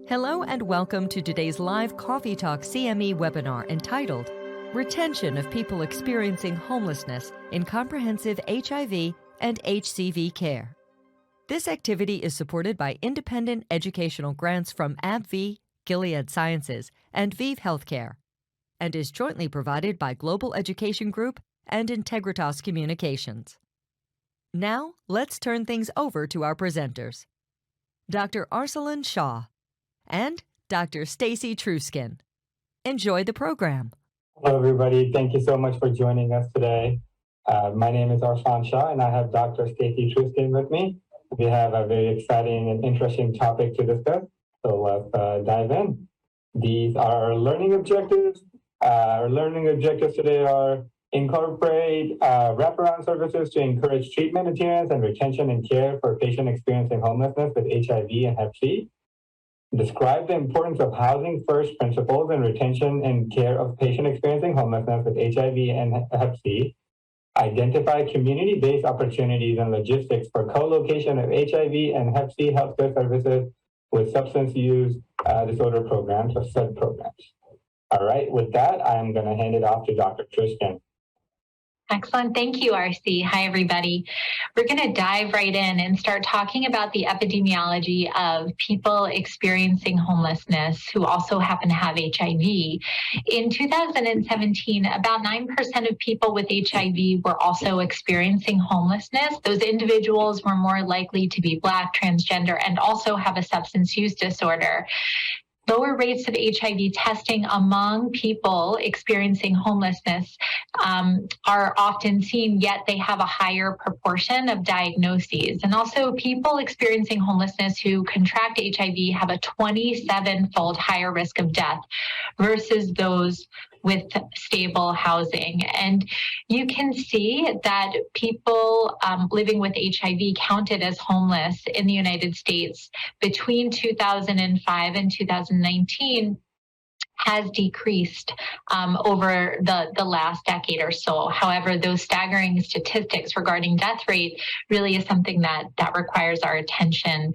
Hello and welcome to today's live Coffee Talk CME webinar entitled Retention of People Experiencing Homelessness in Comprehensive HIV and HCV Care. This activity is supported by independent educational grants from AbbVie, Gilead Sciences, and ViiV Healthcare, and is jointly provided by Global Education Group and Integritas Communications. Now, let's turn things over to our presenters, Dr. Arsalan Shah and Dr. Stacey Trooskin. Enjoy the program. Hello, everybody. Thank you so much for joining us today. My name is Arsalan Shah, and I have Dr. Stacey Trooskin with me. We have a very exciting and interesting topic to discuss, so let's dive in. These are our learning objectives. Our learning objectives today are incorporate wraparound services to encourage treatment adherence and retention and care for patients experiencing homelessness with HIV and Hep C. Describe the importance of housing first principles and retention and care of patients experiencing homelessness with HIV and Hep C. Identify community-based opportunities and logistics for co-location of HIV and Hep C healthcare services with substance use disorder programs or SUD programs. All right, with that, I'm going to hand it off to Dr. Trooskin. Excellent. Thank you, RC. Hi, everybody. We're going to dive right in and start talking about the epidemiology of people experiencing homelessness who also happen to have HIV. In 2017, about 9% of people with HIV were also experiencing homelessness. Those individuals were more likely to be Black, transgender, and also have a substance use disorder. Lower rates of HIV testing among people experiencing homelessness are often seen, yet they have a higher proportion of diagnoses. And also people experiencing homelessness who contract HIV have a 27-fold higher risk of death versus those with stable housing. And you can see that people living with HIV counted as homeless in the United States between 2005 and 2019 has decreased over the last decade or so. However, those staggering statistics regarding death rate really is something that requires our attention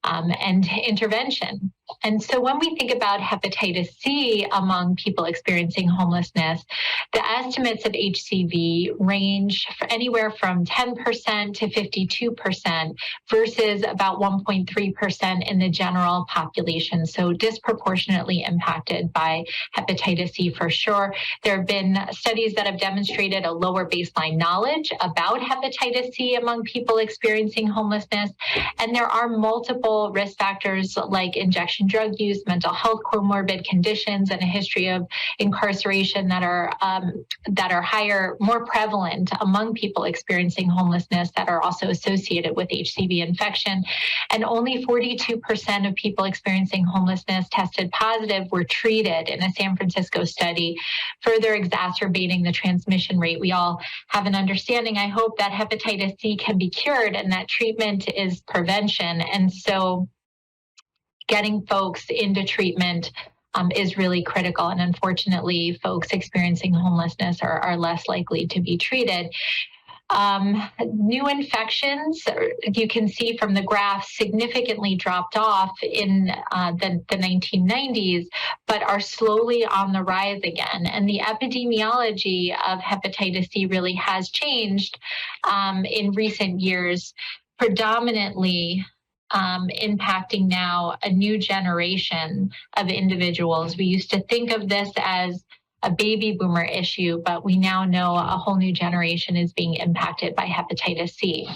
and intervention. And so when we think about hepatitis C among people experiencing homelessness, the estimates of HCV range anywhere from 10% to 52% versus about 1.3% in the general population. So disproportionately impacted by hepatitis C for sure. There have been studies that have demonstrated a lower baseline knowledge about hepatitis C among people experiencing homelessness. And there are multiple risk factors like injection drug use, mental health comorbid conditions, and a history of incarceration that are higher, more prevalent among people experiencing homelessness that are also associated with HCV infection. And only 42% of people experiencing homelessness tested positive were treated in a San Francisco study, further exacerbating the transmission rate. We all have an understanding, I hope, that hepatitis C can be cured and that treatment is prevention. And so getting folks into treatment is really critical. And unfortunately, folks experiencing homelessness are less likely to be treated. New infections, you can see from the graph, significantly dropped off in the 1990s, but are slowly on the rise again. And the epidemiology of hepatitis C really has changed in recent years, predominantly impacting now a new generation of individuals. We used to think of this as a baby boomer issue, but we now know a whole new generation is being impacted by hepatitis C.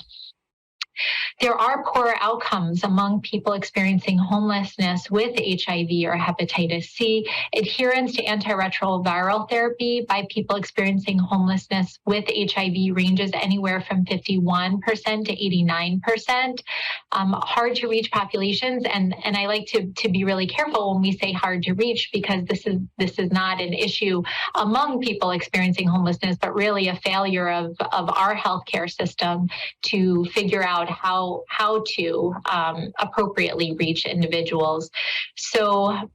There are poor outcomes among people experiencing homelessness with HIV or hepatitis C. Adherence to antiretroviral therapy by people experiencing homelessness with HIV ranges anywhere from 51% to 89%. Hard to reach populations, and I like to be really careful when we say hard to reach, because this is not an issue among people experiencing homelessness, but really a failure of our healthcare system to figure out how to appropriately reach individuals. So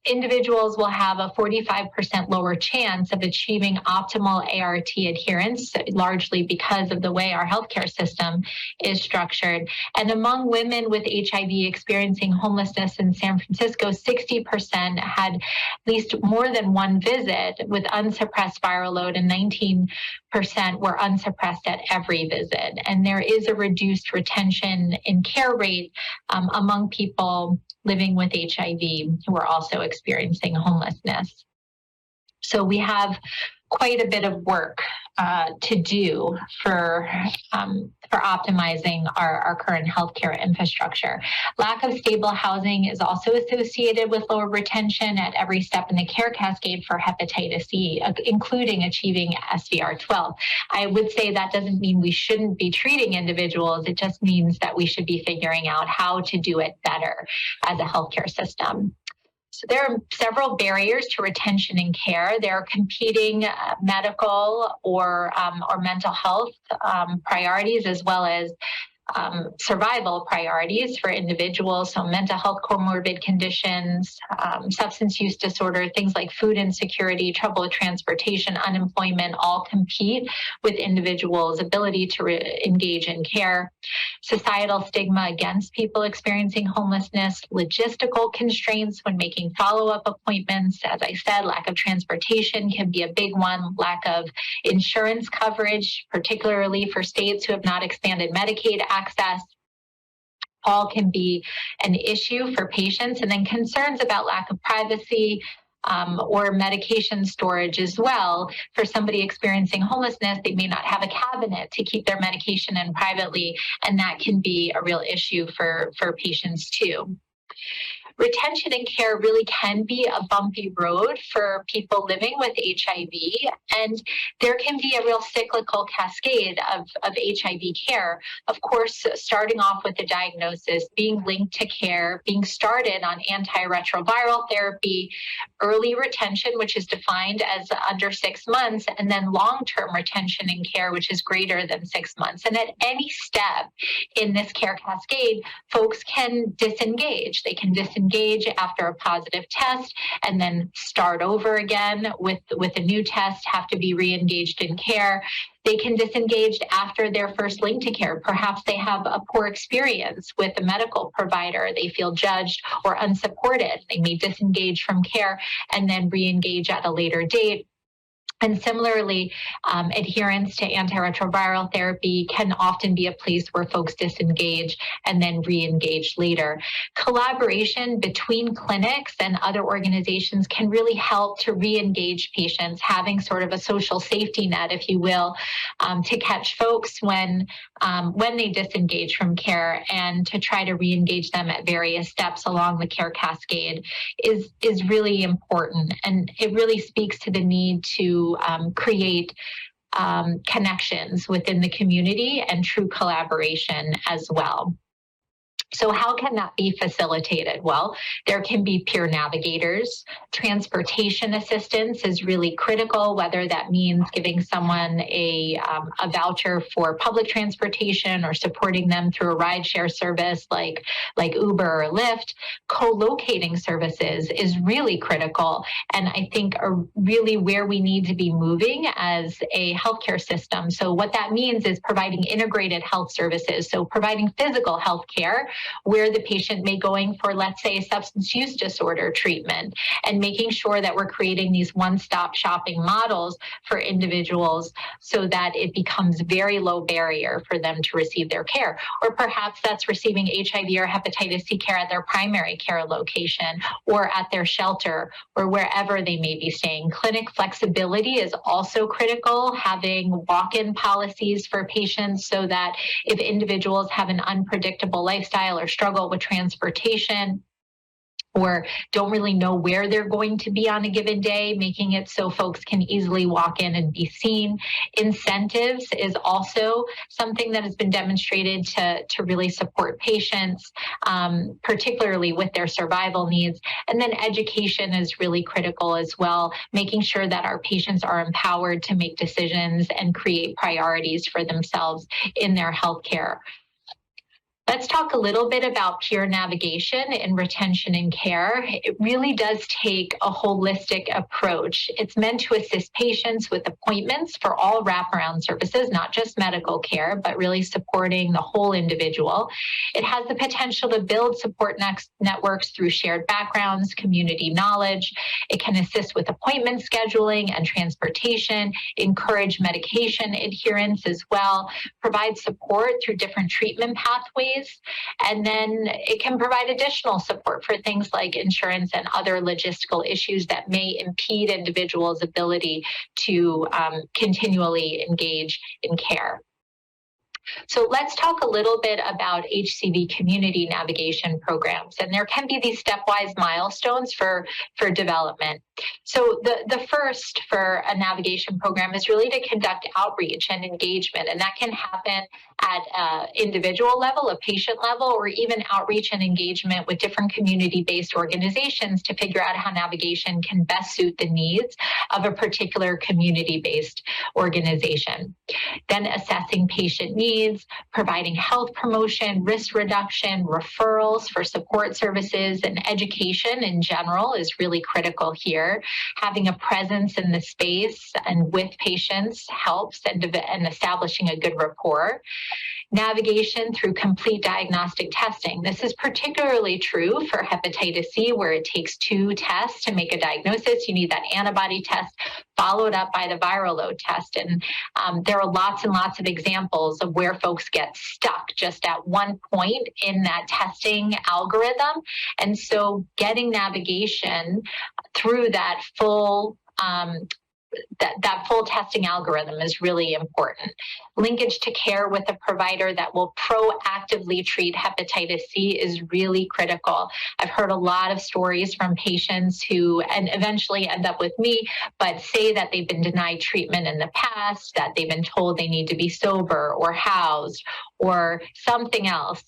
individuals will have a 45% lower chance of achieving optimal ART adherence, largely because of the way our healthcare system is structured. And among women with HIV experiencing homelessness in San Francisco, 60% had at least more than one visit with unsuppressed viral load, and 19% were unsuppressed at every visit. And there is a reduced retention in care rate among people living with HIV who are also experiencing homelessness. So we have quite a bit of work to do for optimizing our current healthcare infrastructure. Lack of stable housing is also associated with lower retention at every step in the care cascade for hepatitis C, including achieving SVR12. I would say that doesn't mean we shouldn't be treating individuals. It just means that we should be figuring out how to do it better as a healthcare system. So there are several barriers to retention in care. There are competing medical or mental health priorities, as well as survival priorities for individuals. So mental health comorbid conditions, substance use disorder, things like food insecurity, trouble with transportation, unemployment, all compete with individuals' ability to engage in care. Societal stigma against people experiencing homelessness, logistical constraints when making follow-up appointments. As I said, lack of transportation can be a big one. Lack of insurance coverage, particularly for states who have not expanded Medicaid access, all can be an issue for patients. And then concerns about lack of privacy or medication storage as well. For somebody experiencing homelessness, they may not have a cabinet to keep their medication in privately, and that can be a real issue for patients too. Retention in care really can be a bumpy road for people living with HIV, and there can be a real cyclical cascade of HIV care. Of course, starting off with the diagnosis, being linked to care, being started on antiretroviral therapy, early retention, which is defined as under 6 months, and then long-term retention in care, which is greater than 6 months. And at any step in this care cascade, folks can disengage. They can disengage after a positive test and then start over again with a new test, have to be re-engaged in care. They can disengage after their first link to care. Perhaps they have a poor experience with a medical provider. They feel judged or unsupported. They may disengage from care and then re-engage at a later date. And similarly, adherence to antiretroviral therapy can often be a place where folks disengage and then re-engage later. Collaboration between clinics and other organizations can really help to re-engage patients, having sort of a social safety net, if you will, to catch folks when they disengage from care, and to try to re-engage them at various steps along the care cascade is really important. And it really speaks to the need to create connections within the community and true collaboration as well. So how can that be facilitated? Well, there can be peer navigators. Transportation assistance is really critical, whether that means giving someone a voucher for public transportation or supporting them through a rideshare service like Uber or Lyft. Co-locating services is really critical, and I think are really where we need to be moving as a healthcare system. So what that means is providing integrated health services, so providing physical health care, where the patient may going for, let's say, substance use disorder treatment, and making sure that we're creating these one-stop shopping models for individuals so that it becomes very low barrier for them to receive their care. Or perhaps that's receiving HIV or hepatitis C care at their primary care location or at their shelter or wherever they may be staying. Clinic flexibility is also critical, having walk-in policies for patients so that if individuals have an unpredictable lifestyle or struggle with transportation or don't really know where they're going to be on a given day, making it so folks can easily walk in and be seen. Incentives is also something that has been demonstrated to really support patients, particularly with their survival needs. And then education is really critical as well, making sure that our patients are empowered to make decisions and create priorities for themselves in their healthcare. Let's talk a little bit about peer navigation in retention and care. It really does take a holistic approach. It's meant to assist patients with appointments for all wraparound services, not just medical care, but really supporting the whole individual. It has the potential to build support networks through shared backgrounds, community knowledge. It can assist with appointment scheduling and transportation, encourage medication adherence as well, provide support through different treatment pathways. And then it can provide additional support for things like insurance and other logistical issues that may impede individuals' ability to continually engage in care. So let's talk a little bit about HCV community navigation programs. And there can be these stepwise milestones for development. So the first for a navigation program is really to conduct outreach and engagement. And that can happen at an individual level, a patient level, or even outreach and engagement with different community-based organizations to figure out how navigation can best suit the needs of a particular community-based organization. Then assessing patient needs, providing health promotion, risk reduction, referrals for support services, and education in general is really critical here. Having a presence in the space and with patients helps, and establishing a good rapport. Navigation through complete diagnostic testing. This is particularly true for hepatitis C, where it takes 2 tests to make a diagnosis. You need that antibody test followed up by the viral load test. And there are lots and lots of examples of where folks get stuck just at one point in that testing algorithm. And so getting navigation through that full that full testing algorithm is really important. Linkage to care with a provider that will proactively treat hepatitis C is really critical. I've heard a lot of stories from patients who and eventually end up with me, but say that they've been denied treatment in the past, that they've been told they need to be sober or housed or something else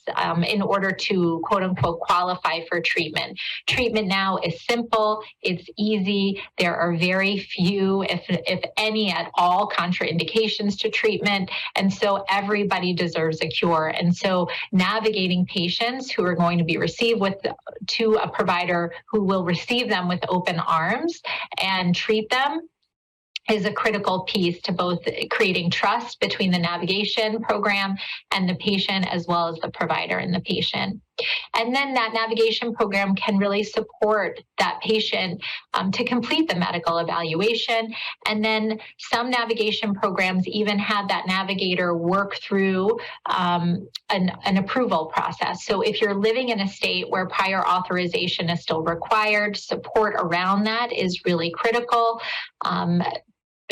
in order to, quote unquote, qualify for treatment. Treatment now is simple, it's easy. There are very few, if any at all, contraindications to treatment. And so everybody deserves a cure. And so navigating patients who are going to be received to a provider who will receive them with open arms and treat them is a critical piece to both creating trust between the navigation program and the patient, as well as the provider and the patient. And then that navigation program can really support that patient to complete the medical evaluation. And then some navigation programs even have that navigator work through an approval process. So if you're living in a state where prior authorization is still required, support around that is really critical.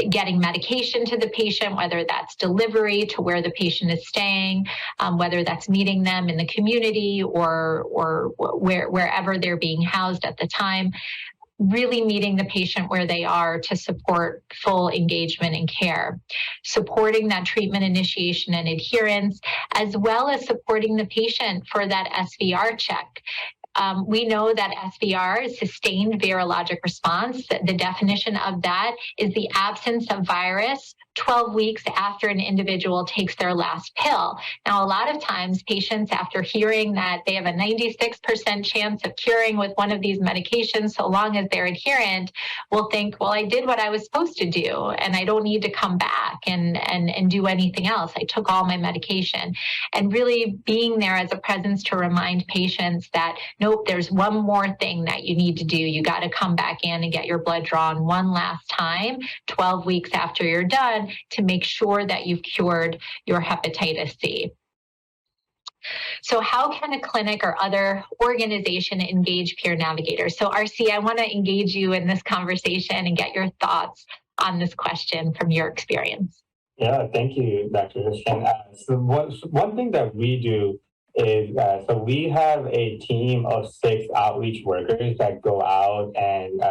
Getting medication to the patient, whether that's delivery to where the patient is staying, whether that's meeting them in the community or wherever they're being housed at the time, really meeting the patient where they are to support full engagement and care, supporting that treatment initiation and adherence, as well as supporting the patient for that SVR check. We know that SVR is sustained virologic response. The definition of that is the absence of virus 12 weeks after an individual takes their last pill. Now, a lot of times patients, after hearing that they have a 96% chance of curing with one of these medications, so long as they're adherent, will think, well, I did what I was supposed to do, and I don't need to come back and do anything else. I took all my medication. And really being there as a presence to remind patients that, nope, there's one more thing that you need to do. You got to come back in and get your blood drawn one last time, 12 weeks after you're done, to make sure that you've cured your hepatitis C. So how can a clinic or other organization engage peer navigators? So RC, I want to engage you in this conversation and get your thoughts on this question from your experience. Yeah, thank you, Dr. Trooskin. So one thing that we do is, so we have a team of 6 outreach workers that go out and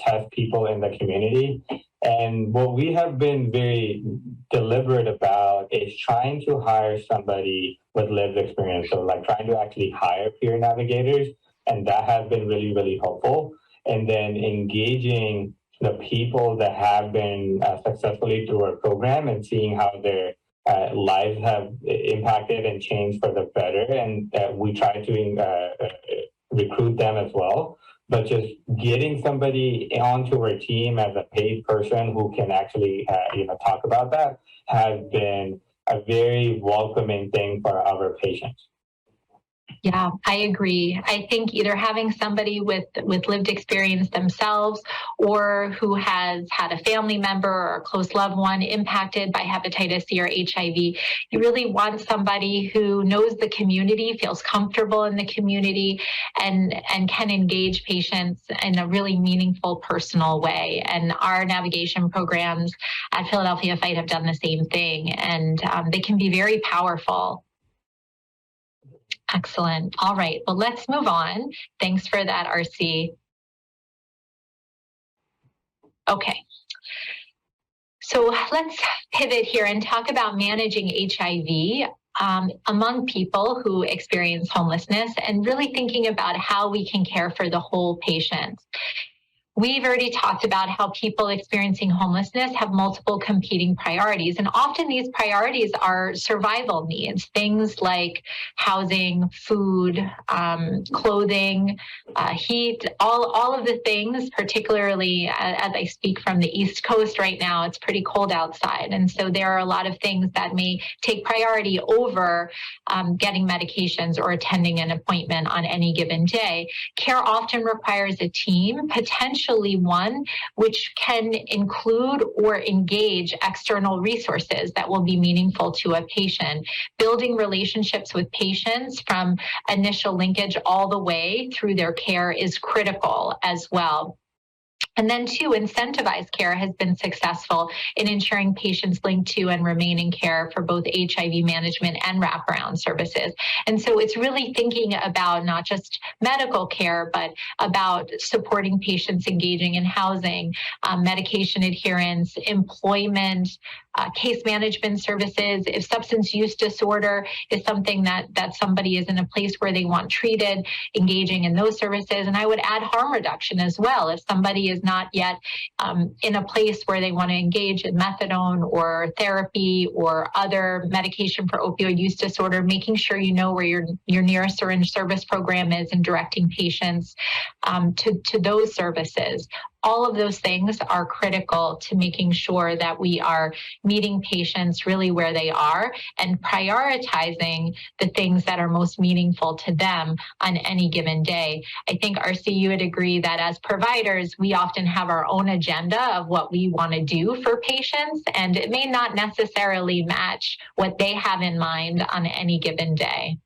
test people in the community. And what we have been very deliberate about is trying to hire somebody with lived experience. So like trying to actually hire peer navigators. And that has been really, really helpful. And then engaging the people that have been successfully through our program and seeing how their lives have impacted and changed for the better, and we try to recruit them as well. But just getting somebody onto our team as a paid person who can actually, talk about that has been a very welcoming thing for our patients. Yeah, I agree. I think either having somebody with lived experience themselves, or who has had a family member or a close loved one impacted by hepatitis C or HIV, you really want somebody who knows the community, feels comfortable in the community, and can engage patients in a really meaningful, personal way. And our navigation programs at Philadelphia Fight have done the same thing, and they can be very powerful. Excellent. All right. Well, let's move on. Thanks for that, RC. Okay. So let's pivot here and talk about managing HIV among people who experience homelessness, and really thinking about how we can care for the whole patient. We've already talked about how people experiencing homelessness have multiple competing priorities, and often these priorities are survival needs, things like housing, food, clothing, heat, all of the things, particularly as I speak from the East Coast right now, it's pretty cold outside. And so there are a lot of things that may take priority over getting medications or attending an appointment on any given day. Care often requires a team, potentially one which can include or engage external resources that will be meaningful to a patient. Building relationships with patients from initial linkage all the way through their care is critical as well. And then two, incentivized care has been successful in ensuring patients linked to and remain in care for both HIV management and wraparound services. And so it's really thinking about not just medical care, but about supporting patients engaging in housing, medication adherence, employment, case management services. If substance use disorder is something that somebody is in a place where they want treated, engaging in those services. And I would add harm reduction as well. If somebody is not yet in a place where they want to engage in methadone or therapy or other medication for opioid use disorder, making sure you know where your nearest syringe service program is and directing patients to those services. All of those things are critical to making sure that we are meeting patients really where they are and prioritizing the things that are most meaningful to them on any given day. I think, RC, you would agree that as providers, we often have our own agenda of what we want to do for patients, and it may not necessarily match what they have in mind on any given day.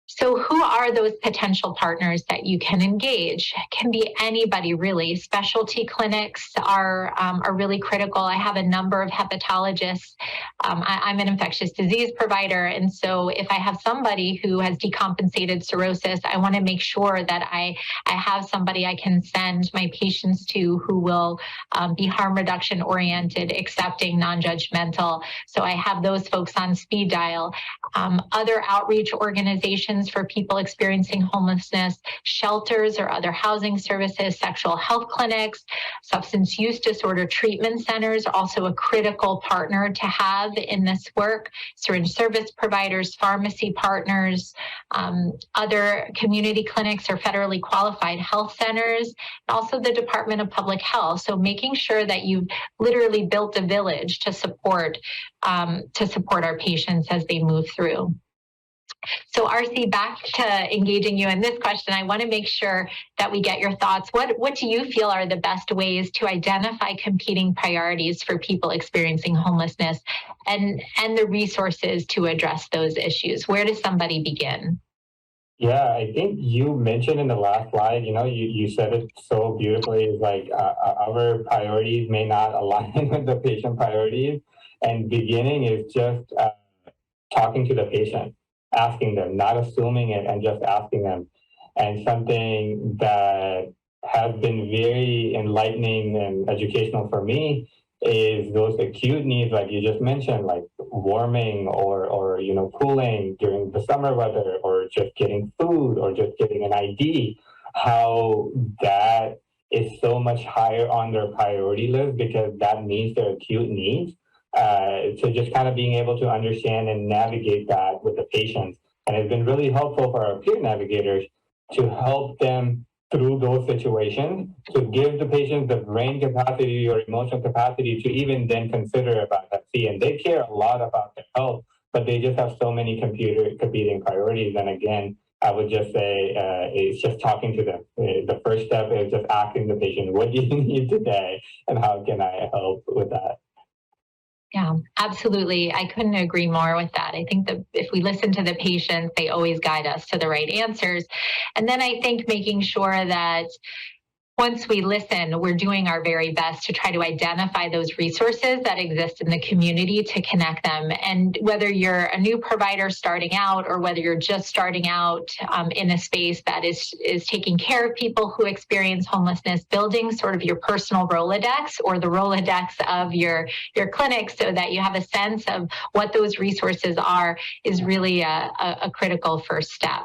So who are those potential partners that you can engage? It can be anybody, really. Specialty clinics are really critical. I have a number of hepatologists. I'm an infectious disease provider, and so if I have somebody who has decompensated cirrhosis, I want to make sure that I have somebody I can send my patients to who will be harm reduction oriented, accepting, non-judgmental. So I have those folks on speed dial. Other outreach organizations for people experiencing homelessness, shelters or other housing services, sexual health clinics, substance use disorder treatment centers, also a critical partner to have in this work, syringe service providers, pharmacy partners, other community clinics or federally qualified health centers, and also the Department of Public Health. So making sure that you've literally built a village to support our patients as they move through. So RC, back to engaging you in this question, I want to make sure that we get your thoughts. What do you feel are the best ways to identify competing priorities for people experiencing homelessness and the resources to address those issues? Where does somebody begin? Yeah, I think you mentioned in the last slide, you said it so beautifully, it's like our priorities may not align with the patient priorities. And beginning is just talking to the patient, asking them, not assuming it, and just asking them. And something that has been very enlightening and educational for me is those acute needs, like you just mentioned, like warming or cooling during the summer weather, or just getting food, or just getting an ID, how that is so much higher on their priority list because that meets their acute needs. So just kind of being able to understand and navigate that with the patients. And it's been really helpful for our peer navigators to help them through those situations, to give the patients the brain capacity or emotional capacity to even then consider about Hep C. And they care a lot about their health, but they just have so many competing priorities. And again, I would just say it's just talking to them. The first step is just asking the patient, what do you need today? And how can I help with that? Yeah, absolutely. I couldn't agree more with that. I think that if we listen to the patients, they always guide us to the right answers. And then I think making sure that once we listen, we're doing our very best to try to identify those resources that exist in the community to connect them. And whether you're a new provider starting out or whether you're just starting out in a space that is taking care of people who experience homelessness, building sort of your personal Rolodex or the Rolodex of your clinic so that you have a sense of what those resources are is really a critical first step.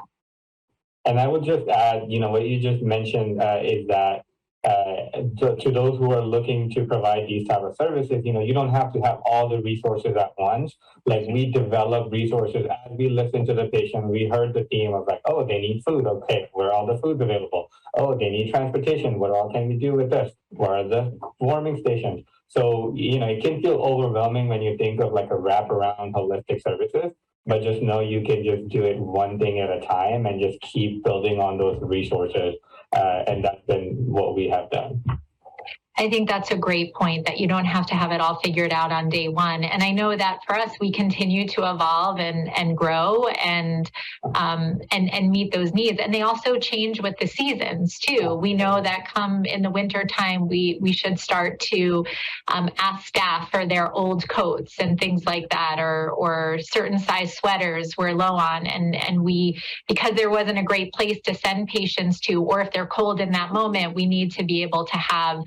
And I would just add, what you just mentioned is that to those who are looking to provide these type of services, you don't have to have all the resources at once. Like we develop resources as we listen to the patient. We heard the theme of like, oh, they need food. Okay, where are all the foods available? Oh, they need transportation. What all can we do with this? Where are the warming stations? So, it can feel overwhelming when you think of like a wraparound holistic services. But just know you can just do it one thing at a time and just keep building on those resources. And that's been what we have done. I think that's a great point, that you don't have to have it all figured out on day one. And I know that for us, we continue to evolve and grow and meet those needs. And they also change with the seasons too. We know that come in the winter time, we should start to ask staff for their old coats and things like that, or certain size sweaters we're low on. And we, because there wasn't a great place to send patients to, or if they're cold in that moment, we need to be able to have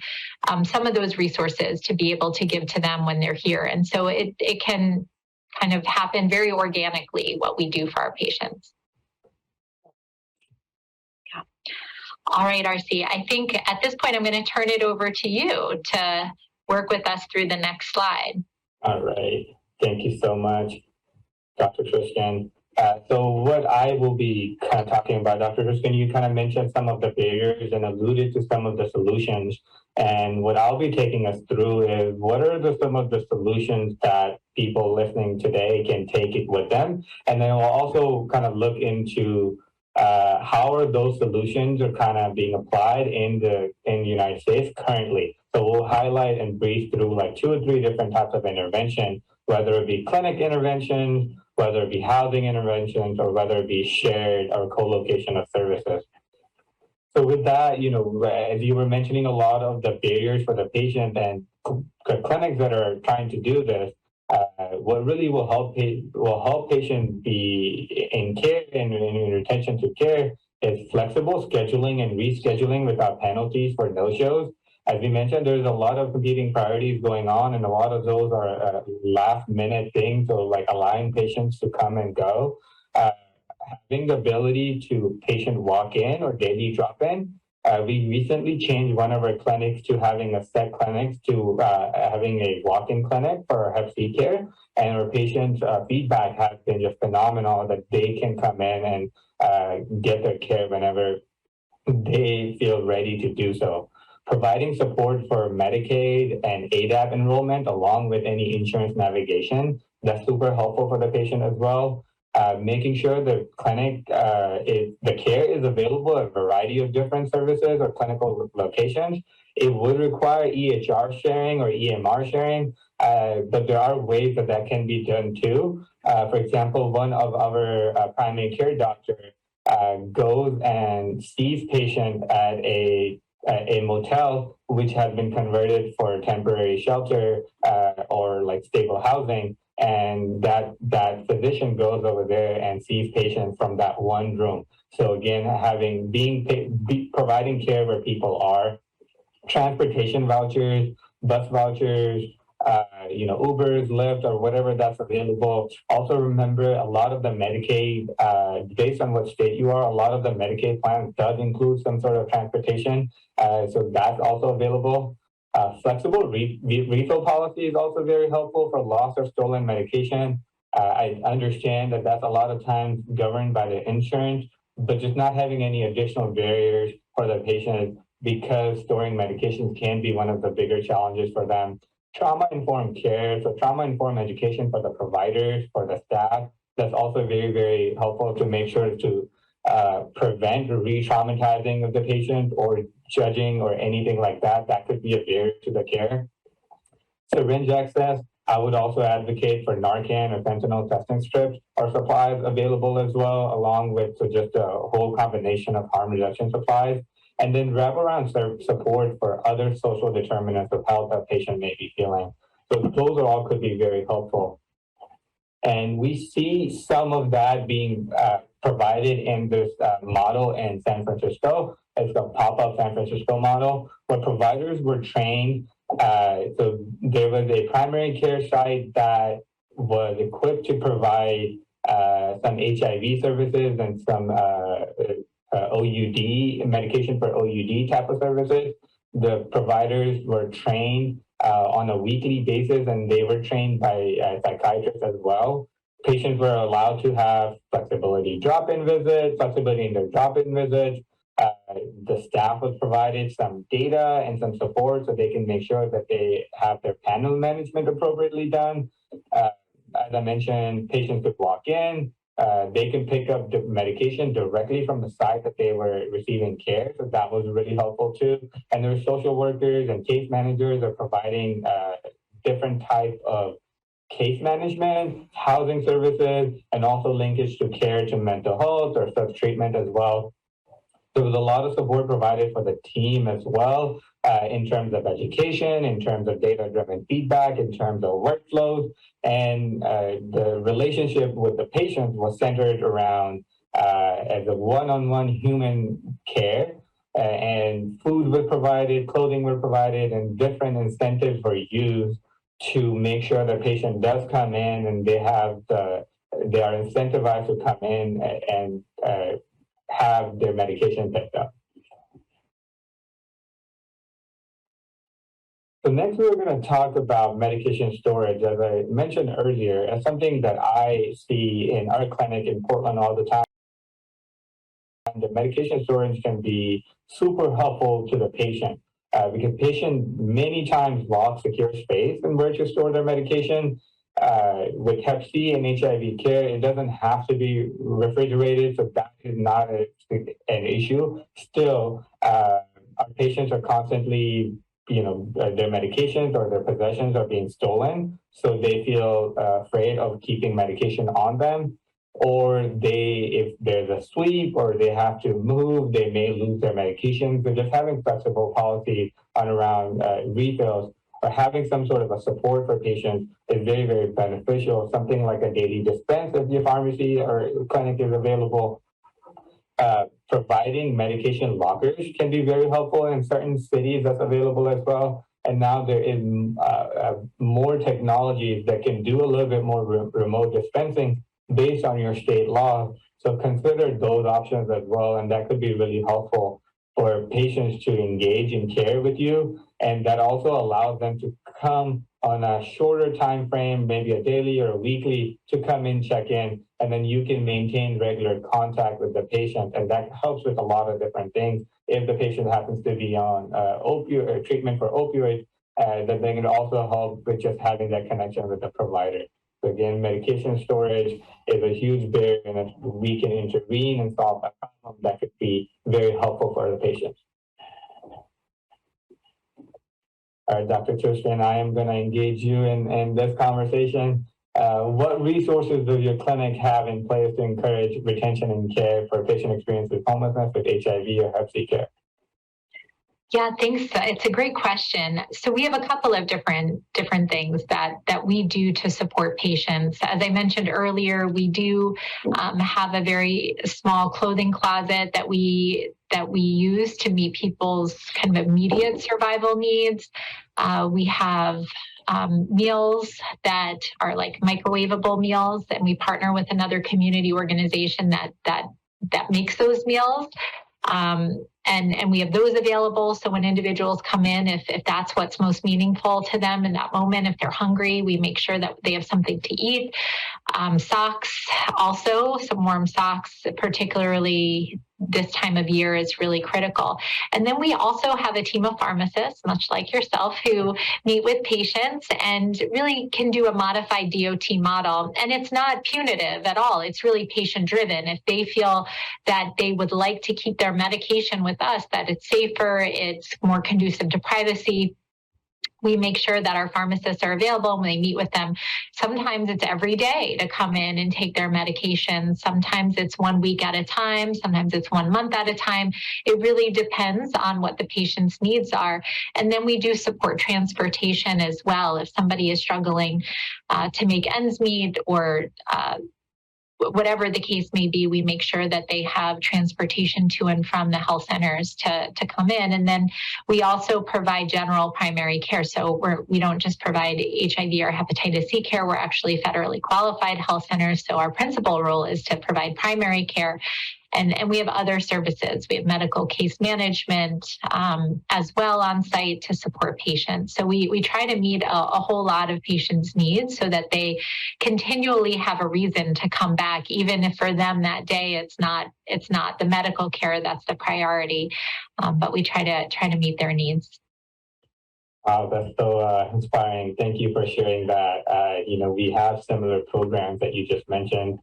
some of those resources to be able to give to them when they're here. And so it can kind of happen very organically, what we do for our patients. Yeah. All right, RC, I think at this point, I'm going to turn it over to you to work with us through the next slide. All right. Thank you so much, Dr. Trooskin. So what I will be kind of talking about, Dr. Trooskin, you kind of mentioned some of the barriers and alluded to some of the solutions. And what I'll be taking us through is what are some of the solutions that people listening today can take it with them. And then we'll also kind of look into how are those solutions are kind of being applied in the United States currently. So we'll highlight and breeze through like 2 or 3 different types of intervention, whether it be clinic interventions, whether it be housing interventions, or whether it be shared or co-location of services. So with that, as you were mentioning a lot of the barriers for the patient and clinics that are trying to do this, what really will help patients be in care and in retention to care is flexible scheduling and rescheduling without penalties for no-shows. As we mentioned, there's a lot of competing priorities going on, and a lot of those are last-minute things, so like allowing patients to come and go. Having the ability to patient walk-in or daily drop-in. We recently changed one of our clinics to having a set clinics to having a walk-in clinic for our Hep C care, and our patients' feedback has been just phenomenal that they can come in and get their care whenever they feel ready to do so. Providing support for Medicaid and ADAP enrollment along with any insurance navigation, that's super helpful for the patient as well. Making sure the clinic, the care is available at a variety of different services or clinical locations. It would require EHR sharing or EMR sharing, but there are ways that can be done too. For example, one of our primary care doctors goes and sees patients at a motel which has been converted for temporary shelter or like stable housing, and that physician goes over there and sees patients from that one room. So again, providing care where people are, transportation vouchers, bus vouchers, Ubers, Lyft, or whatever that's available. Also remember, a lot of the Medicaid, based on what state you are, a lot of the Medicaid plans does include some sort of transportation. So that's also available. Flexible refill policy is also very helpful for lost or stolen medication. I understand that that's a lot of times governed by the insurance, but just not having any additional barriers for the patient, because storing medications can be one of the bigger challenges for them. Trauma-informed care, so trauma-informed education for the providers, for the staff, that's also very, very helpful to make sure to prevent re-traumatizing of the patient or judging or anything like that. That could be a barrier to the care. Syringe access, I would also advocate for Narcan or fentanyl testing strips or supplies available as well, along with just a whole combination of harm reduction supplies. And then wraparound support for other social determinants of health a patient may be feeling. So those are all could be very helpful. And we see some of that being provided in this model in San Francisco. It's the pop-up San Francisco model, where providers were trained. So there was a primary care site that was equipped to provide some HIV services and some OUD, medication for OUD type of services. The providers were trained on a weekly basis, and they were trained by psychiatrists as well. Patients were allowed to have flexibility drop-in visits, flexibility in their drop-in visits. The staff was provided some data and some support so they can make sure that they have their panel management appropriately done. As I mentioned, patients could walk in, they can pick up the medication directly from the site that they were receiving care. So that was really helpful too. And there's social workers and case managers are providing different type of case management, housing services, and also linkage to care to mental health or self-treatment as well. There was a lot of support provided for the team as well, in terms of education, in terms of data-driven feedback, in terms of workflows, and the relationship with the patients was centered around as a one-on-one human care, and food was provided, clothing was provided, and different incentives were used to make sure the patient does come in and they are incentivized to come in and have their medication picked up. So next we're going to talk about medication storage, as I mentioned earlier, as something that I see in our clinic in Portland all the time. The medication storage can be super helpful to the patient because patients many times lost secure space in where to store their medication. With Hep C and HIV care, it doesn't have to be refrigerated, so that is not an issue. Still, our patients are constantly, their medications or their possessions are being stolen, so they feel afraid of keeping medication on them. Or if there's a sweep or they have to move, they may lose their medications. So just having flexible policy on around refills, or having some sort of a support for patients is very, very beneficial. Something like a daily dispense if your pharmacy or clinic is available. Providing medication lockers can be very helpful in certain cities. That's available as well. And now there is more technologies that can do a little bit more remote dispensing based on your state law. So consider those options as well. And that could be really helpful for patients to engage in care with you. And that also allows them to come on a shorter time frame, maybe a daily or a weekly, to come in, check in, and then you can maintain regular contact with the patient. And that helps with a lot of different things. If the patient happens to be on opioid treatment for opioids, then they can also help with just having that connection with the provider. So again, medication storage is a huge barrier, and if we can intervene and solve that problem, that could be very helpful for the patients. All right, Dr. Trooskin, I am going to engage you in this conversation. What resources does your clinic have in place to encourage retention and care for patient experience with homelessness, with HIV or Hep C care? Yeah, thanks. It's a great question. So we have a couple of different things that we do to support patients. As I mentioned earlier, we do have a very small clothing closet that we use to meet people's kind of immediate survival needs. We have meals that are like microwavable meals, and we partner with another community organization that makes those meals. And we have those available. So when individuals come in, if that's what's most meaningful to them in that moment, if they're hungry, we make sure that they have something to eat. Socks, also some warm socks, particularly this time of year, is really critical. And then we also have a team of pharmacists, much like yourself, who meet with patients and really can do a modified DOT model. And it's not punitive at all. It's really patient driven. If they feel that they would like to keep their medication with us, that it's safer, it's more conducive to privacy, we make sure that our pharmacists are available when they meet with them. Sometimes it's every day to come in and take their medication. Sometimes it's 1 week at a time. Sometimes it's 1 month at a time. It really depends on what the patient's needs are. And then we do support transportation as well. If somebody is struggling to make ends meet or whatever the case may be, we make sure that they have transportation to and from the health centers to come in. And then we also provide general primary care. So we don't just provide HIV or hepatitis C care. We're actually federally qualified health centers. So our principal role is to provide primary care. And we have other services. We have medical case management as well on site to support patients. So we try to meet a whole lot of patients' needs so that they continually have a reason to come back, even if for them that day it's not the medical care that's the priority. But we try to meet their needs. Wow, that's so inspiring. Thank you for sharing that. We have similar programs that you just mentioned.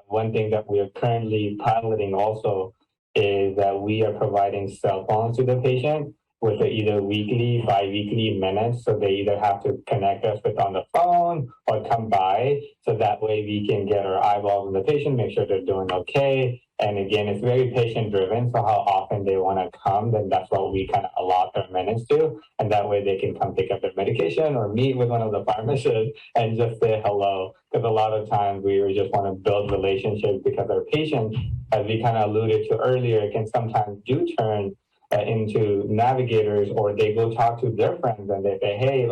One thing that we are currently piloting also is that we are providing cell phones to the patient with either weekly, bi-weekly minutes. So they either have to connect us with on the phone or come by. So that way we can get our eyeballs on the patient, make sure they're doing okay. And again, it's very patient driven. So how often they want to come, then that's what we kind of allot their minutes to. And that way they can come pick up their medication or meet with one of the pharmacists and just say hello. Because a lot of times we just want to build relationships, because our patients, as we kind of alluded to earlier, can sometimes do turn into navigators, or they go talk to their friends and they say, hey,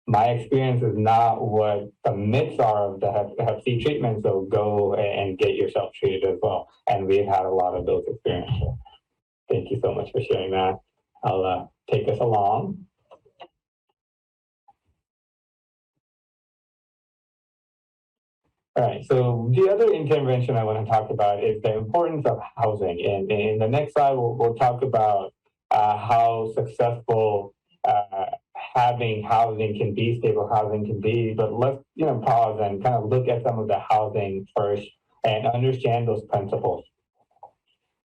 my experience is not what the myths are of the Hep C treatment, so go and get yourself treated as well. And we've had a lot of those experiences. Thank you so much for sharing that. I'll take us along. All right, so the other intervention I want to talk about is the importance of housing. And in the next slide, we'll talk about how successful having housing can be, stable housing can be. But let's pause and kind of look at some of the housing first and understand those principles.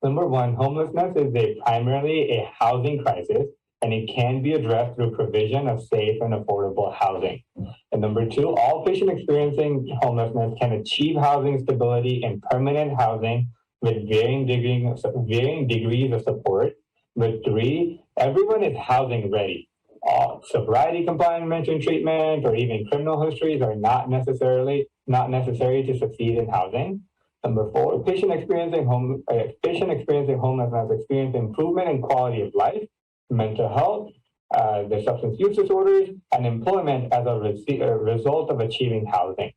Number one, homelessness is primarily a housing crisis, and it can be addressed through provision of safe and affordable housing. And number two, all patients experiencing homelessness can achieve housing stability in permanent housing with varying degrees of support. With three, everyone is housing ready. Sobriety compliant mention treatment or even criminal histories are not necessary to succeed in housing. Number four, patient experiencing homelessness experience improvement in quality of life, mental health, their substance use disorders, and employment as a result of achieving housing.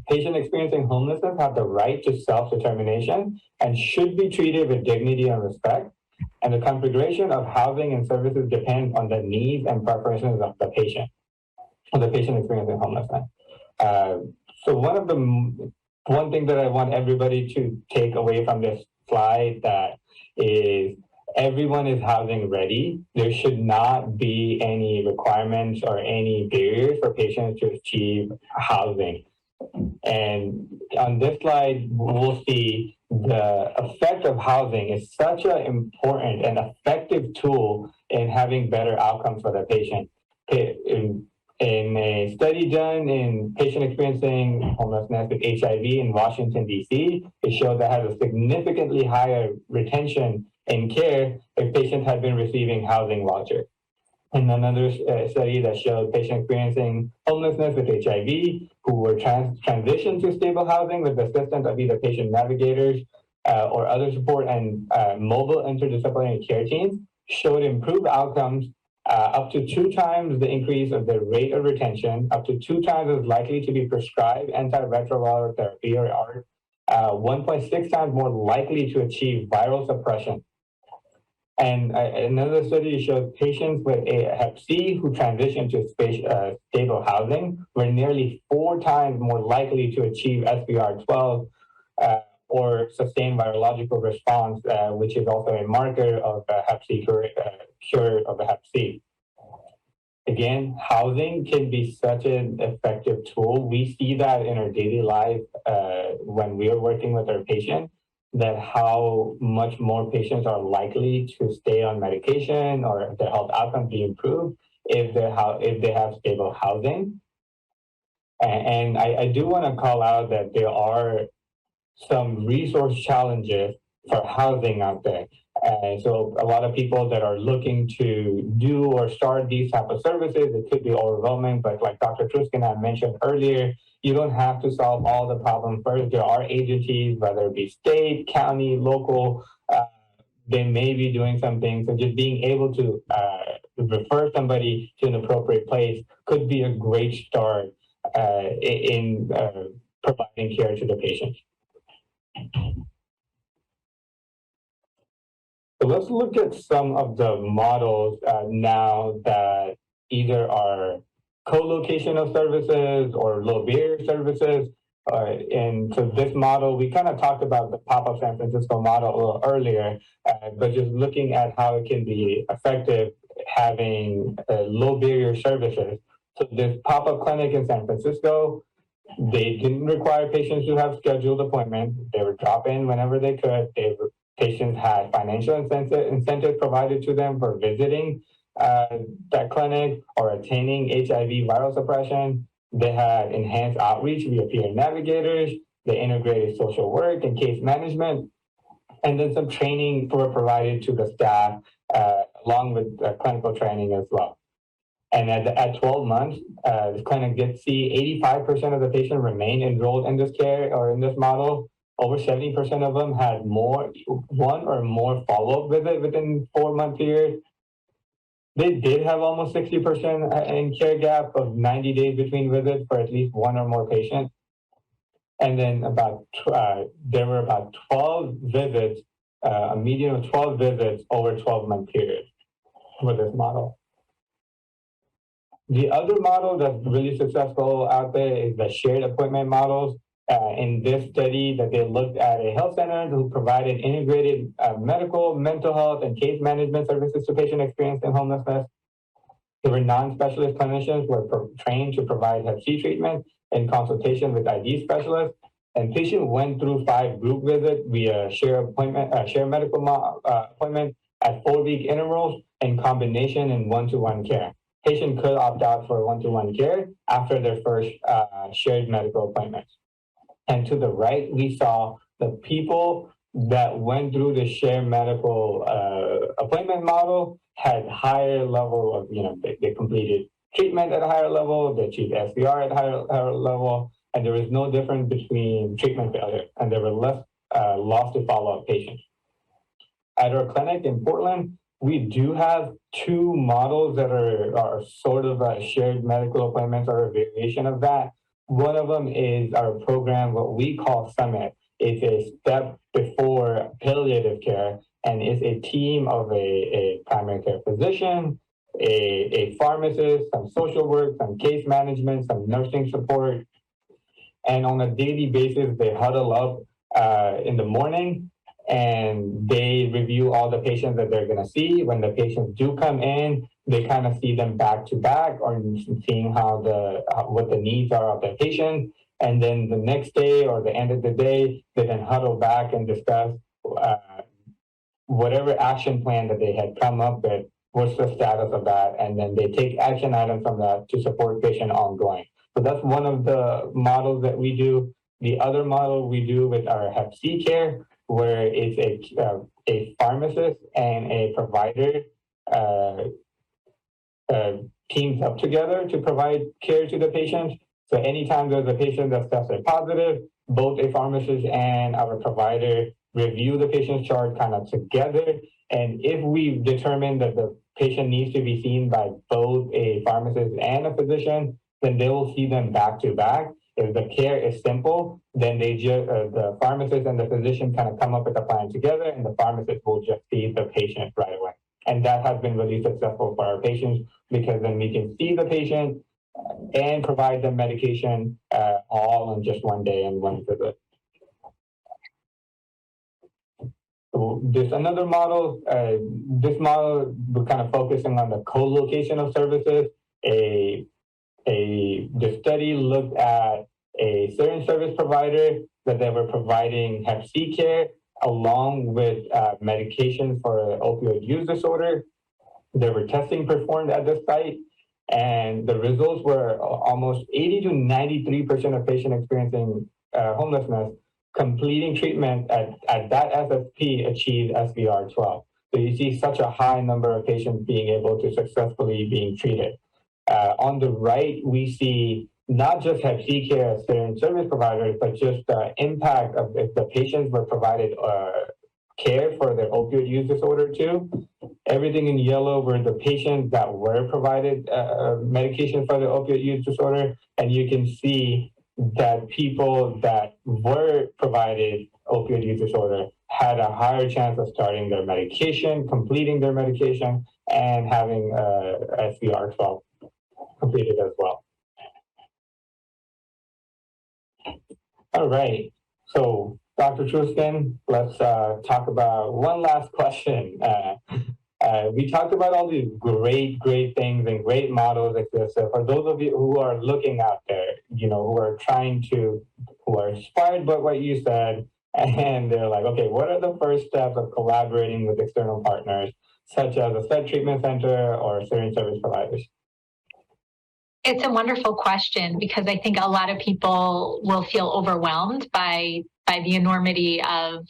Patients experiencing homelessness have the right to self-determination and should be treated with dignity and respect. And the configuration of housing and services depends on the needs and preferences of the patient experiencing homelessness. So one thing that I want everybody to take away from this slide that is everyone is housing ready. There should not be any requirements or any barriers for patients to achieve housing. And on this slide, we'll see the effect of housing is such an important and effective tool in having better outcomes for the patient. In a study done in patient experiencing homelessness with HIV in Washington, D.C., it showed that has a significantly higher retention in care if patients had been receiving housing vouchers. And another study that showed patients experiencing homelessness with HIV who were transitioned to stable housing with the assistance of either patient navigators or other support and mobile interdisciplinary care teams showed improved outcomes up to 2 times the increase of the rate of retention, up to 2 times as likely to be prescribed antiretroviral therapy or ART, 1.6 times more likely to achieve viral suppression. And another study shows patients with a Hep C who transitioned to stable housing were nearly 4 times more likely to achieve SVR12 or sustained virological response, which is also a marker of Hep C cure of the Hep C. Again, housing can be such an effective tool. We see that in our daily life when we are working with our patients, that how much more patients are likely to stay on medication or their health outcomes be improved if they have stable housing. And I do want to call out that there are some resource challenges for housing out there. So a lot of people that are looking to do or start these type of services, it could be overwhelming, but like Dr. Trooskin had mentioned earlier, you don't have to solve all the problems first. There are agencies, whether it be state, county, local, they may be doing something. So just being able to refer somebody to an appropriate place could be a great start in providing care to the patient. So let's look at some of the models now that either are co-location of services or low barrier services. And so this model, we kind of talked about the pop-up San Francisco model a little earlier, but just looking at how it can be effective having low barrier services. So this pop-up clinic in San Francisco, they didn't require patients to have scheduled appointments. They would drop in whenever they could. Patients had financial incentives provided to them for visiting that clinic or attaining HIV viral suppression. They had enhanced outreach via peer navigators. They integrated social work and case management. And then some training were provided to the staff along with clinical training as well. And at 12 months, the clinic did see 85% of the patients remain enrolled in this care or in this model. Over 70% of them had one or more follow-up visit within 4-month period. They did have almost 60% in care gap of 90 days between visits for at least one or more patients. And then there were about 12 visits, a median of 12 visits over 12-month period for this model. The other model that's really successful out there is the shared appointment models. In this study that they looked at a health center who provided integrated medical, mental health, and case management services to patients experiencing homelessness. There were non-specialist clinicians who were trained to provide Hep C treatment in consultation with ID specialists. And patient went through 5 group visits via share medical appointment at 4-week intervals in combination in one-to-one care. Patient could opt out for one-to-one care after their first shared medical appointments. And to the right, we saw the people that went through the shared medical appointment model had higher level of, they completed treatment at a higher level, they achieved SVR at a higher level, and there was no difference between treatment failure, and there were less loss to follow-up patients. At our clinic in Portland, we do have 2 models that are sort of shared medical appointments or a variation of that. One of them is our program, what we call Summit. It's a step before palliative care, and it's a team of a primary care physician, a pharmacist, some social work, some case management, some nursing support. And on a daily basis, they huddle up in the morning and they review all the patients that they're going to see. When the patients do come in, they kind of see them back to back or seeing what the needs are of the patient. And then the next day or the end of the day, they then huddle back and discuss whatever action plan that they had come up with, what's the status of that, and then they take action items from that to support patient ongoing. So that's one of the models that we do. The other model we do with our Hep C care, where it's a pharmacist and a provider teams up together to provide care to the patients. So anytime there's a patient that's tested positive, both a pharmacist and our provider review the patient's chart kind of together. And if we determine that the patient needs to be seen by both a pharmacist and a physician, then they will see them back to back. If the care is simple, then the pharmacist and the physician kind of come up with a plan together, and the pharmacist will just see the patient right away. And that has been really successful for our patients, because then we can see the patient and provide them medication all in just one day and one visit. So there's another model. This model, we're kind of focusing on the co-location of services. The study looked at a certain service provider that they were providing Hep C care along with medication for opioid use disorder. There were testing performed at the site, and the results were almost 80 to 93% of patients experiencing homelessness completing treatment at that SSP achieved SVR 12. So you see such a high number of patients being able to successfully being treated. On the right, we see not just Hep C care as certain service providers, but just the impact of if the patients were provided care for their opioid use disorder too. Everything in yellow were the patients that were provided medication for their opioid use disorder. And you can see that people that were provided opioid use disorder had a higher chance of starting their medication, completing their medication, and having SVR 12 completed as well. All right, so Dr. Trooskin, let's talk about one last question. We talked about all these great things and great models exist. So for those of you who are looking out there, who are inspired by what you said, and they're like, okay, what are the first steps of collaborating with external partners, such as a SET treatment center or certain service providers? It's a wonderful question, because I think a lot of people will feel overwhelmed by the enormity of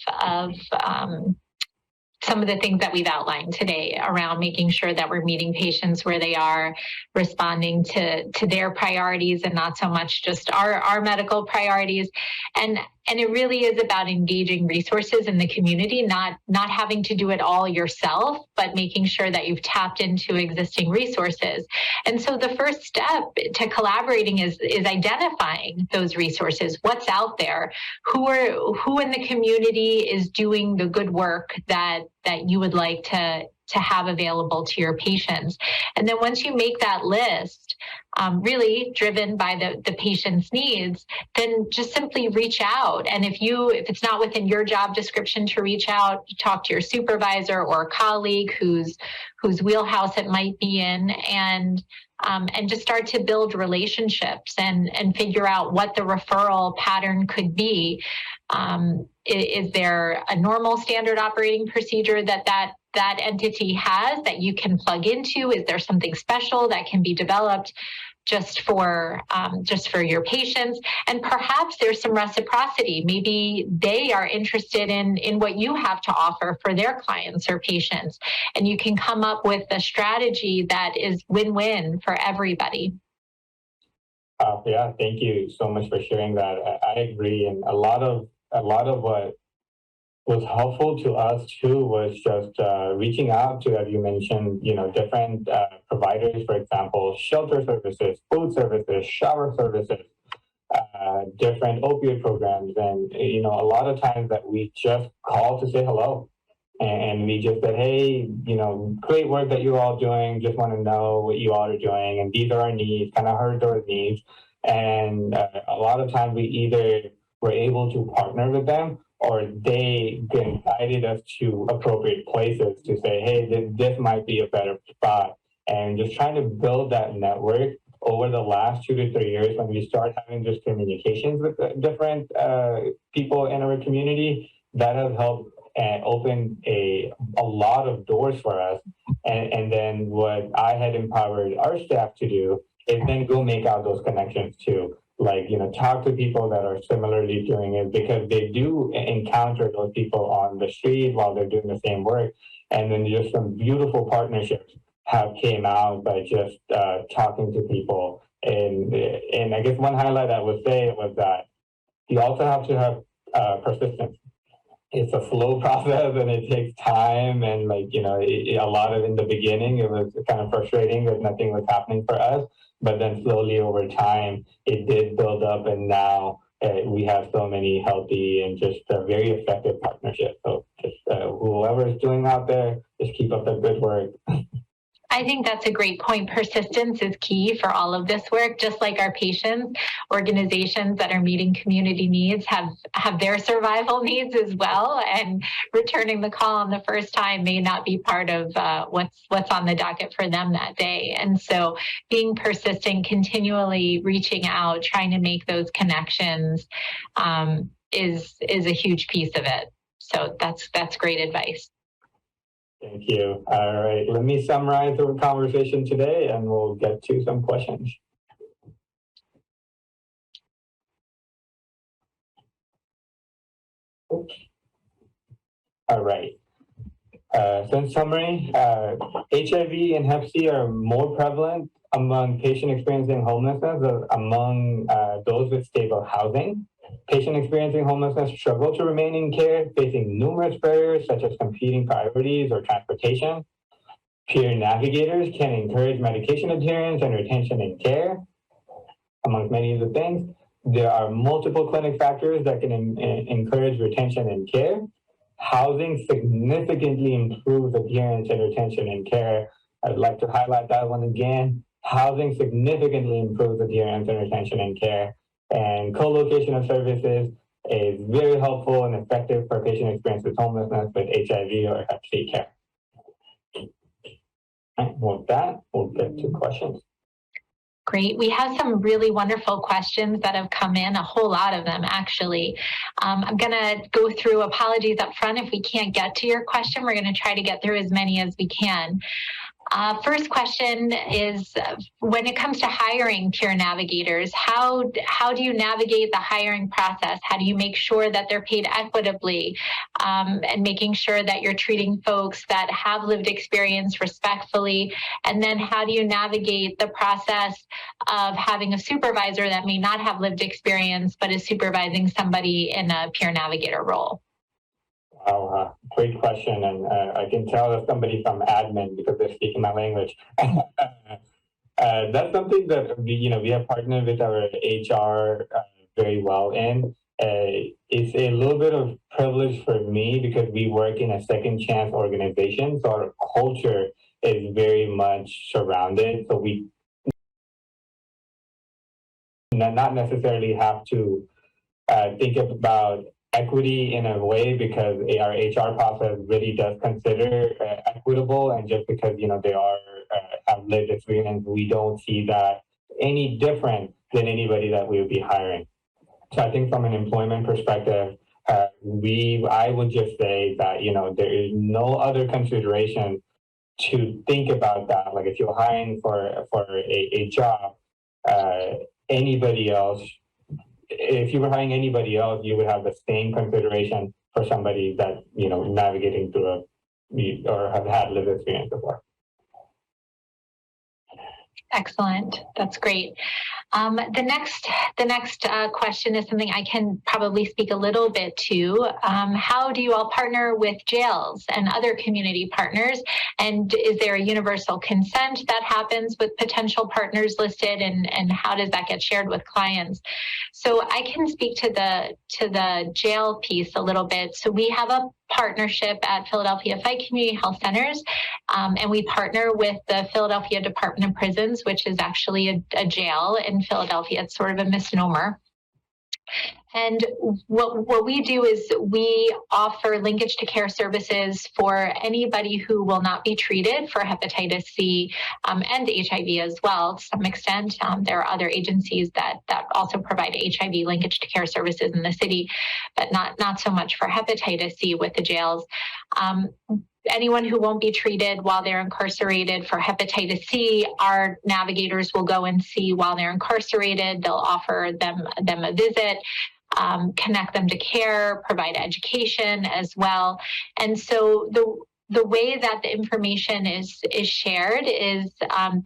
some of the things that we've outlined today around making sure that we're meeting patients where they are, responding to their priorities and not so much just our medical priorities. And it really is about engaging resources in the community, not having to do it all yourself, but making sure that you've tapped into existing resources. And so the first step to collaborating is identifying those resources, what's out there, who in the community is doing the good work that you would like to have available to your patients. And then once you make that list, really driven by the patient's needs, then just simply reach out. And if it's not within your job description to reach out, talk to your supervisor or a colleague whose wheelhouse it might be in, and just start to build relationships and figure out what the referral pattern could be. Is there a normal standard operating procedure that entity has that you can plug into? Is there something special that can be developed just for your patients? And perhaps there's some reciprocity. Maybe they are interested in what you have to offer for their clients or patients, and you can come up with a strategy that is win-win for everybody. Yeah, thank you so much for sharing that. I agree, and a lot of what was helpful to us too was just reaching out to, as you mentioned, different providers, for example, shelter services, food services, shower services, different opioid programs. And, a lot of times that we just call to say hello. And we just said, hey, great work that you're all doing. Just want to know what you all are doing. And these are our needs, kind of heard those needs. And a lot of times we either were able to partner with them, or they guided us to appropriate places to say, hey, this might be a better spot. And just trying to build that network over the last 2 to 3 years, when we start having just communications with different people in our community, that has helped open a lot of doors for us. And then what I had empowered our staff to do is then go make out those connections too. Like, talk to people that are similarly doing it, because they do encounter those people on the street while they're doing the same work. And then just some beautiful partnerships have came out by just talking to people. And I guess one highlight I would say was that you also have to have persistence. it's a slow process and it takes time. And like, you know, a lot of in the beginning, it was kind of frustrating that nothing was happening for us. But then slowly over time, it did build up. And now we have so many healthy and just very effective partnerships. So just whoever is doing out there, just keep up the good work. I think that's a great point. Persistence is key for all of this work. Just like our patients, organizations that are meeting community needs have their survival needs as well. And returning the call on the first time may not be part of what's on the docket for them that day. And so being persistent, continually reaching out, trying to make those connections is a huge piece of it. So that's great advice. Thank you. All right, let me summarize the conversation today and we'll get to some questions. Oops. All right. So in summary, HIV and Hep C are more prevalent among patients experiencing homelessness than among those with stable housing. Patients experiencing homelessness struggle to remain in care, facing numerous barriers such as competing priorities or transportation. Peer navigators can encourage medication adherence and retention in care, amongst many of the things. There are multiple clinic factors that can encourage retention in care. Housing significantly improves adherence and retention in care. I'd like to highlight that one again. Housing significantly improves adherence and retention in care. And co-location of services is very helpful and effective for patient experience with homelessness with HIV or Hep C care. And with that, we'll get to questions. Great. We have some really wonderful questions that have come in, a whole lot of them, actually. I'm going to go through apologies up front. If we can't get to your question, we're going to try to get through as many as we can. First question is, when it comes to hiring peer navigators, how do you navigate the hiring process? How do you make sure that they're paid equitably, and making sure that you're treating folks that have lived experience respectfully? And then how do you navigate the process of having a supervisor that may not have lived experience, but is supervising somebody in a peer navigator role? Wow, great question, and I can tell that somebody from admin because they're speaking my language. That's something that we have partnered with our HR very well in. It's a little bit of privilege for me because we work in a second chance organization, so our culture is very much surrounded. So we not necessarily have to think about equity in a way because our HR process really does consider equitable, and just because they are have lived experience, we don't see that any different than anybody that we would be hiring. So I think from an employment perspective, I would just say that there is no other consideration to think about that. Like if you're hiring for a job, anybody else. If you were hiring anybody else, you would have the same consideration for somebody that, navigating through or have had lived experience before. Excellent. That's great. The next question is something I can probably speak a little bit to. How do you all partner with jails and other community partners? And is there a universal consent that happens with potential partners listed? And how does that get shared with clients? So I can speak to the jail piece a little bit. So we have a partnership at Philadelphia Fight Community Health Centers, and we partner with the Philadelphia Department of Prisons, which is actually a jail in Philadelphia. It's sort of a misnomer. And what we do is we offer linkage to care services for anybody who will not be treated for hepatitis C and HIV as well to some extent. There are other agencies that also provide HIV linkage to care services in the city, but not so much for hepatitis C with the jails. Anyone who won't be treated while they're incarcerated for hepatitis C, our navigators will go and see while they're incarcerated. They'll offer them a visit, connect them to care, provide education as well. And so the way that the information is shared is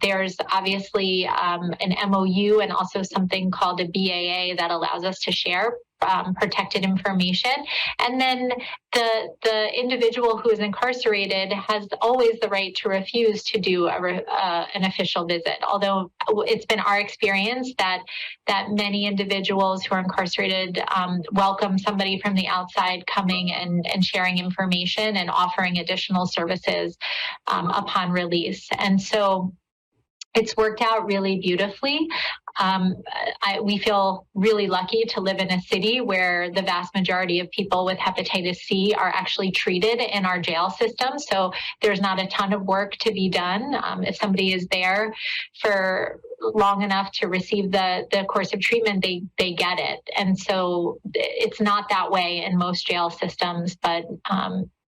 there's obviously an MOU and also something called a BAA that allows us to share protected information. And then the individual who is incarcerated has always the right to refuse to do an official visit. Although it's been our experience that many individuals who are incarcerated welcome somebody from the outside coming and sharing information and offering additional services upon release. And so it's worked out really beautifully. We feel really lucky to live in a city where the vast majority of people with hepatitis C are actually treated in our jail system. So there's not a ton of work to be done. If somebody is there for long enough to receive the course of treatment, they get it. And so it's not that way in most jail systems, but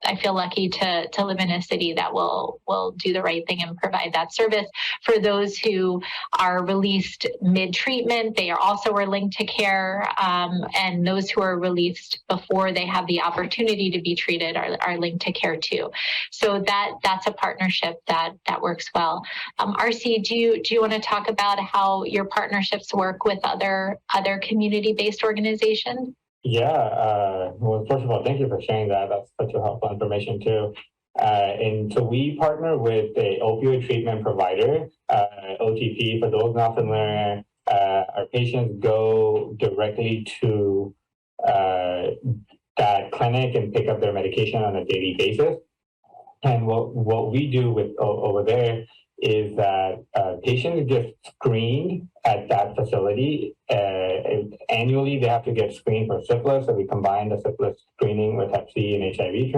I feel lucky to live in a city that will do the right thing and provide that service. For those who are released mid-treatment, they are also linked to care, and those who are released before they have the opportunity to be treated are linked to care too. So that's a partnership that works well. RC, do you want to talk about how your partnerships work with other community-based organizations? Yeah, well, first of all, thank you for sharing that. That's such a helpful information too. And so we partner with a opioid treatment provider, OTP. For those not familiar, our patients go directly to that clinic and pick up their medication on a daily basis. And what we do with over there is that patients get screened at that facility. Annually, they have to get screened for syphilis, so we combine the syphilis screening with Hep C and HIV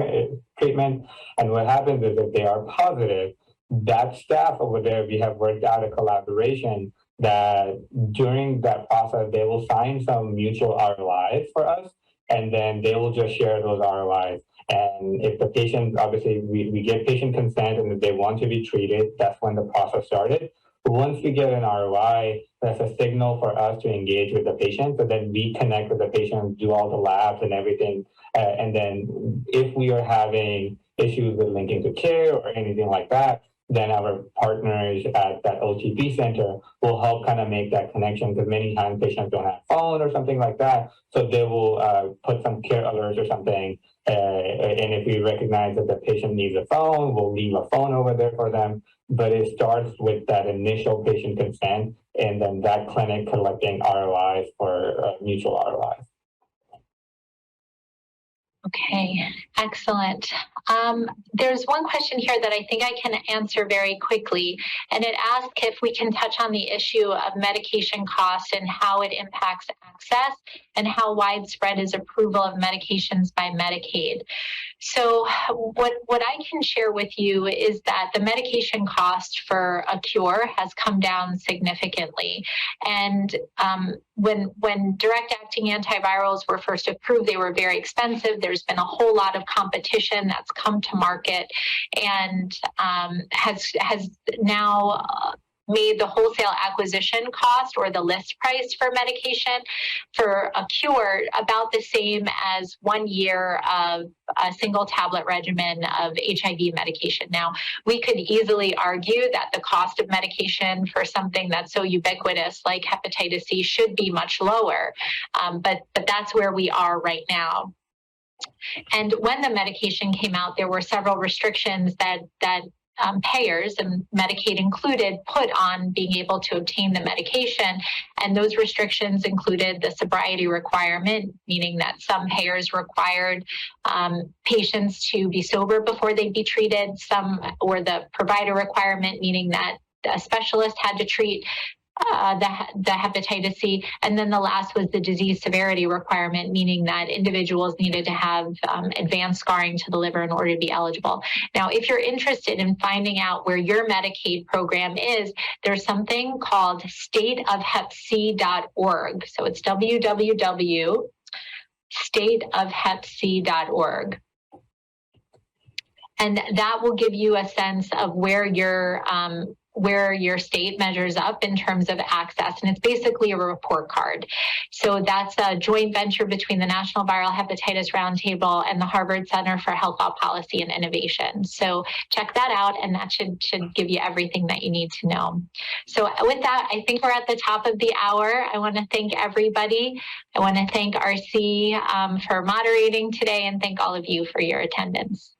treatment. And what happens is if they are positive, that staff over there, we have worked out a collaboration that during that process, they will sign some mutual ROIs for us, and then they will just share those ROIs. And if the patient, obviously, we get patient consent and if they want to be treated, that's when the process started. But once we get an ROI, that's a signal for us to engage with the patient. So then we connect with the patient, do all the labs and everything. And then if we are having issues with linking to care or anything like that, then our partners at that OTP center will help kind of make that connection, because many times patients don't have phone or something like that. So they will put some care alerts or something. And if we recognize that the patient needs a phone, we'll leave a phone over there for them. But it starts with that initial patient consent and then that clinic collecting ROIs for mutual ROIs. Okay, excellent. There's one question here that I think I can answer very quickly, and it asks if we can touch on the issue of medication costs and how it impacts access and how widespread is approval of medications by Medicaid. So what I can share with you is that the medication cost for a cure has come down significantly. And when direct-acting antivirals were first approved, they were very expensive. There's been a whole lot of competition that's come to market and has now made the wholesale acquisition cost or the list price for medication for a cure about the same as 1 year of a single tablet regimen of HIV medication. Now, we could easily argue that the cost of medication for something that's so ubiquitous like hepatitis C should be much lower, but that's where we are right now. And when the medication came out, there were several restrictions that payers, and Medicaid included, put on being able to obtain the medication. And those restrictions included the sobriety requirement, meaning that some payers required patients to be sober before they'd be treated, or the provider requirement, meaning that a specialist had to treat the hepatitis C, and then the last was the disease severity requirement, meaning that individuals needed to have advanced scarring to the liver in order to be eligible. Now, if you're interested in finding out where your Medicaid program is, there's something called stateofhepc.org. So it's www.stateofhepc.org. And that will give you a sense of where your where your state measures up in terms of access. And it's basically a report card. So that's a joint venture between the National Viral Hepatitis Roundtable and the Harvard Center for Health Law Policy and Innovation. So check that out, and that should give you everything that you need to know. So with that, I think we're at the top of the hour. I want to thank everybody. I want to thank RC for moderating today, and thank all of you for your attendance.